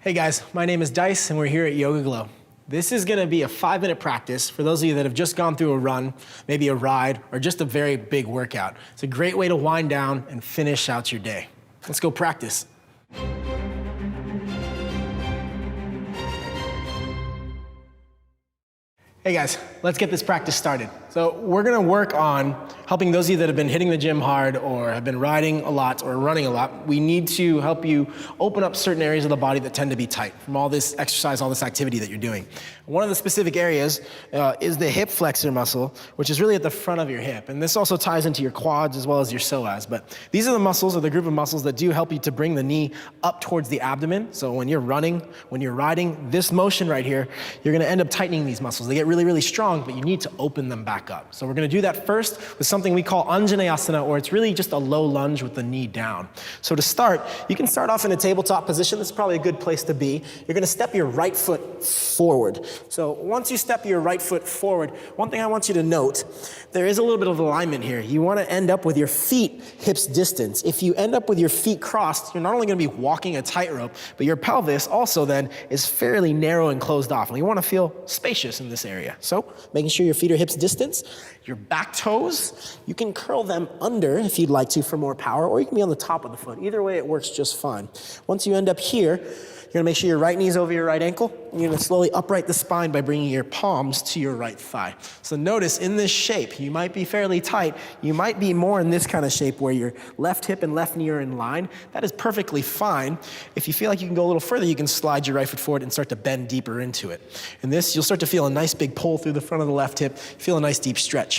Hey guys, my name is Dice and we're here at YogaGlo. This is gonna be a 5-minute practice for those of you that have just gone through a run, maybe a ride, or just a very big workout. It's a great way to wind down and finish out your day. Let's go practice. Hey guys, let's get this practice started. So we're gonna work on helping those of you that have been hitting the gym hard or have been riding a lot or running a lot. We need to help you open up certain areas of the body that tend to be tight from all this exercise, all this activity that you're doing. One of the specific areas is the hip flexor muscle, which is really at the front of your hip. And this also ties into your quads as well as your psoas. But these are the muscles, or the group of muscles that do help you to bring the knee up towards the abdomen. So when you're running, when you're riding, this motion right here, you're gonna end up tightening these muscles. They get really, really strong, but you need to open them back up. So we're gonna do that first with something we call Anjaneyasana, or it's really just a low lunge with the knee down. So to start, you can start off in a tabletop position. This is probably a good place to be. You're gonna step your right foot forward. So once you step your right foot forward, one thing I want you to note, there is a little bit of alignment here. You wanna end up with your feet hips distance. If you end up with your feet crossed, you're not only gonna be walking a tightrope, but your pelvis also then is fairly narrow and closed off. And you wanna feel spacious in this area. So making sure your feet are hips distance. Your back toes, you can curl them under if you'd like to for more power, or you can be on the top of the foot. Either way, it works just fine. Once you end up here, you're gonna make sure your right knee's over your right ankle. You're gonna slowly upright the spine by bringing your palms to your right thigh. So notice in this shape, you might be fairly tight. You might be more in this kind of shape where your left hip and left knee are in line. That is perfectly fine. If you feel like you can go a little further, you can slide your right foot forward and start to bend deeper into it. In this, you'll start to feel a nice big pull through the front of the left hip. Feel a nice deep stretch.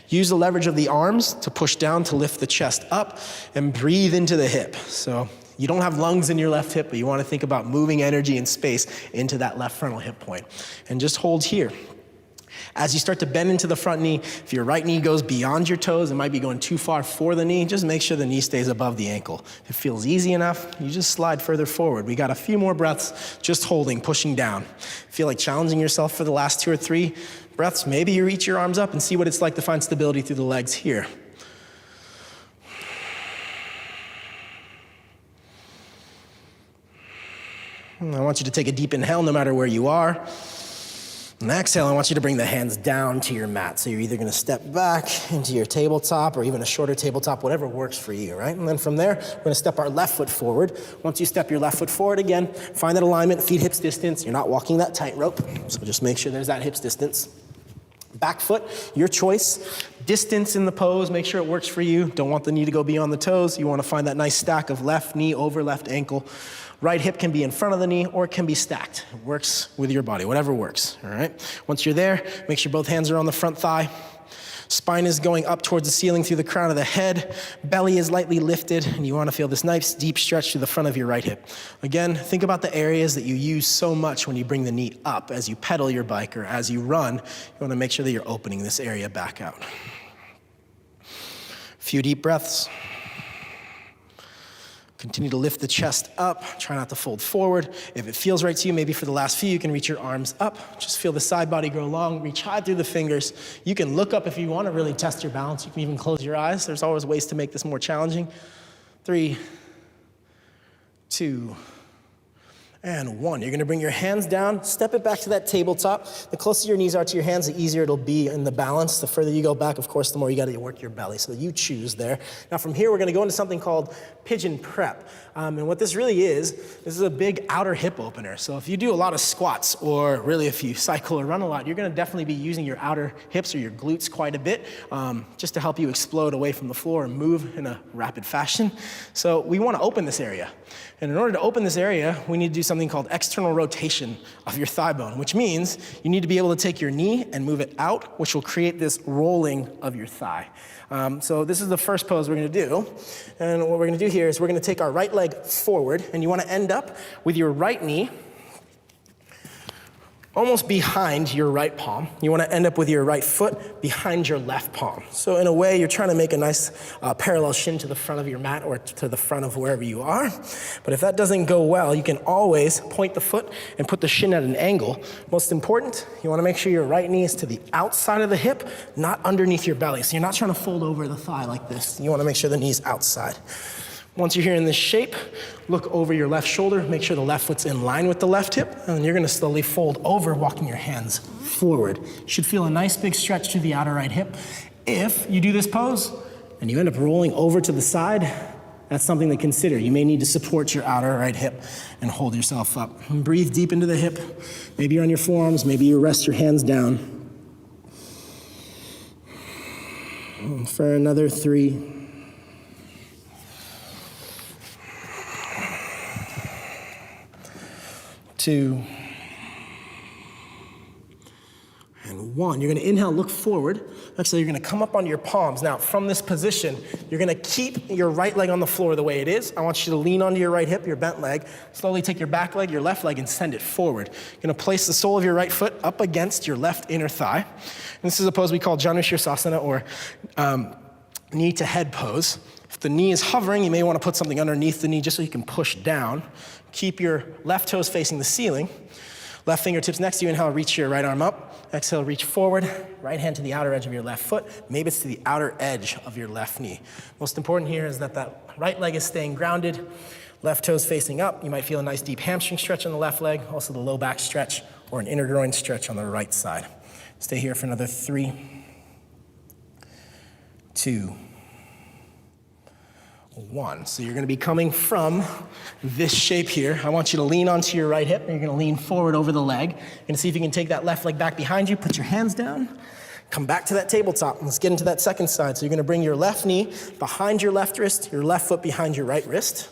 Use the leverage of the arms to push down to lift the chest up and breathe into the hip. So you don't have lungs in your left hip, but you want to think about moving energy and space into that left frontal hip point. And just hold here. As you start to bend into the front knee, if your right knee goes beyond your toes, it might be going too far for the knee, just make sure the knee stays above the ankle. If it feels easy enough, you just slide further forward. We got a few more breaths, just holding, pushing down. Feel like challenging yourself for the last 2 or 3 breaths. Maybe you reach your arms up and see what it's like to find stability through the legs here. I want you to take a deep inhale no matter where you are. And exhale, I want you to bring the hands down to your mat. So you're either gonna step back into your tabletop or even a shorter tabletop, whatever works for you, right? And then from there, we're gonna step our left foot forward. Once you step your left foot forward again, find that alignment, feet hips distance. You're not walking that tightrope, so just make sure there's that hips distance. Back foot, your choice. Distance in the pose, make sure it works for you. Don't want the knee to go beyond the toes. You wanna find that nice stack of left knee over left ankle. Right hip can be in front of the knee or it can be stacked. It works with your body, whatever works, all right? Once you're there, make sure both hands are on the front thigh. Spine is going up towards the ceiling through the crown of the head. Belly is lightly lifted, and you want to feel this nice deep stretch to the front of your right hip. Again, think about the areas that you use so much when you bring the knee up as you pedal your bike or as you run. You want to make sure that you're opening this area back out. A few deep breaths. Continue to lift the chest up, try not to fold forward. If it feels right to you, maybe for the last few, you can reach your arms up. Just feel the side body grow long, reach high through the fingers. You can look up if you want to really test your balance. You can even close your eyes. There's always ways to make this more challenging. 3, 2, and 1. You're gonna bring your hands down, step it back to that tabletop. The closer your knees are to your hands, the easier it'll be in the balance. The further you go back, of course, the more you gotta work your belly. So you choose there. Now from here, we're gonna go into something called pigeon prep. And what this really is, this is a big outer hip opener. So if you do a lot of squats, or really if you cycle or run a lot, you're gonna definitely be using your outer hips or your glutes quite a bit, just to help you explode away from the floor and move in a rapid fashion. So we wanna open this area. And in order to open this area, we need to do something called external rotation of your thigh bone, which means you need to be able to take your knee and move it out, which will create this rolling of your thigh. So this is the first pose we're gonna do. And what we're gonna do here is we're gonna take our right leg forward, and you wanna end up with your right knee almost behind your right palm. You wanna end up with your right foot behind your left palm. So in a way, you're trying to make a nice parallel shin to the front of your mat or to the front of wherever you are. But if that doesn't go well, you can always point the foot and put the shin at an angle. Most important, you wanna make sure your right knee is to the outside of the hip, not underneath your belly. So you're not trying to fold over the thigh like this. You wanna make sure the knee's outside. Once you're here in this shape, look over your left shoulder, make sure the left foot's in line with the left hip, and then you're gonna slowly fold over, walking your hands forward. You should feel a nice big stretch through the outer right hip. If you do this pose and you end up rolling over to the side, that's something to consider. You may need to support your outer right hip and hold yourself up. And breathe deep into the hip. Maybe you're on your forearms, maybe you rest your hands down. And for another 3. 2, and 1. You're gonna inhale, look forward. Actually, you're gonna come up onto your palms. Now, from this position, you're gonna keep your right leg on the floor the way it is. I want you to lean onto your right hip, your bent leg. Slowly take your back leg, your left leg, and send it forward. You're gonna place the sole of your right foot up against your left inner thigh. And this is a pose we call Janu Shirsasana, or knee to head pose. If the knee is hovering, you may wanna put something underneath the knee just so you can push down. Keep your left toes facing the ceiling. Left fingertips next to you. Inhale, reach your right arm up. Exhale, reach forward. Right hand to the outer edge of your left foot. Maybe it's to the outer edge of your left knee. Most important here is that that right leg is staying grounded. Left toes facing up. You might feel a nice deep hamstring stretch on the left leg. Also the low back stretch or an inner groin stretch on the right side. Stay here for another 3, 2, 1. So you're gonna be coming from this shape here. I want you to lean onto your right hip, and you're gonna lean forward over the leg. You're gonna see if you can take that left leg back behind you, put your hands down, come back to that tabletop. Let's get into that second side. So you're gonna bring your left knee behind your left wrist, your left foot behind your right wrist.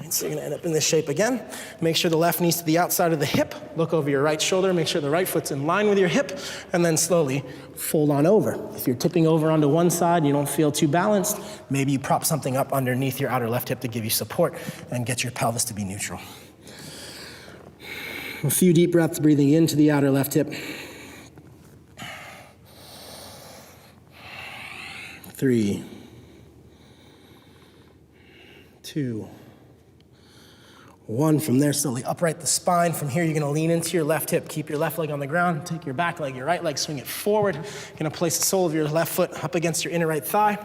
Right, so you're gonna end up in this shape again. Make sure the left knee's to the outside of the hip. Look over your right shoulder, make sure the right foot's in line with your hip, and then slowly fold on over. If you're tipping over onto one side and you don't feel too balanced, maybe you prop something up underneath your outer left hip to give you support and get your pelvis to be neutral. A few deep breaths, breathing into the outer left hip. 3, 2, 1. From there, slowly upright the spine. From here, you're gonna lean into your left hip. Keep your left leg on the ground. Take your back leg, your right leg, swing it forward. You're gonna place the sole of your left foot up against your inner right thigh.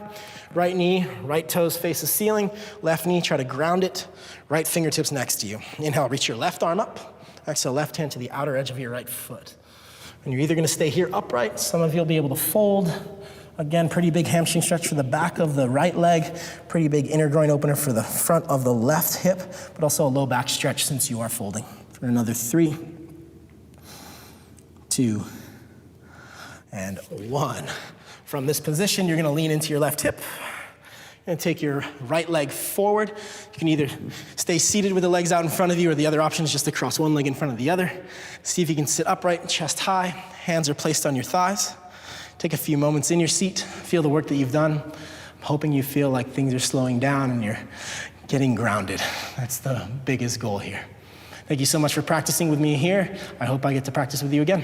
Right knee, right toes face the ceiling. Left knee, try to ground it. Right fingertips next to you. Inhale, reach your left arm up. Exhale, left hand to the outer edge of your right foot. And you're either gonna stay here upright. Some of you will be able to fold. Again, pretty big hamstring stretch for the back of the right leg, pretty big inner groin opener for the front of the left hip, but also a low back stretch since you are folding. For another 3, 2, and 1. From this position, you're gonna lean into your left hip and take your right leg forward. You can either stay seated with the legs out in front of you, or the other option is just to cross one leg in front of the other. See if you can sit upright, chest high, hands are placed on your thighs. Take a few moments in your seat, feel the work that you've done. I'm hoping you feel like things are slowing down and you're getting grounded. That's the biggest goal here. Thank you so much for practicing with me here. I hope I get to practice with you again.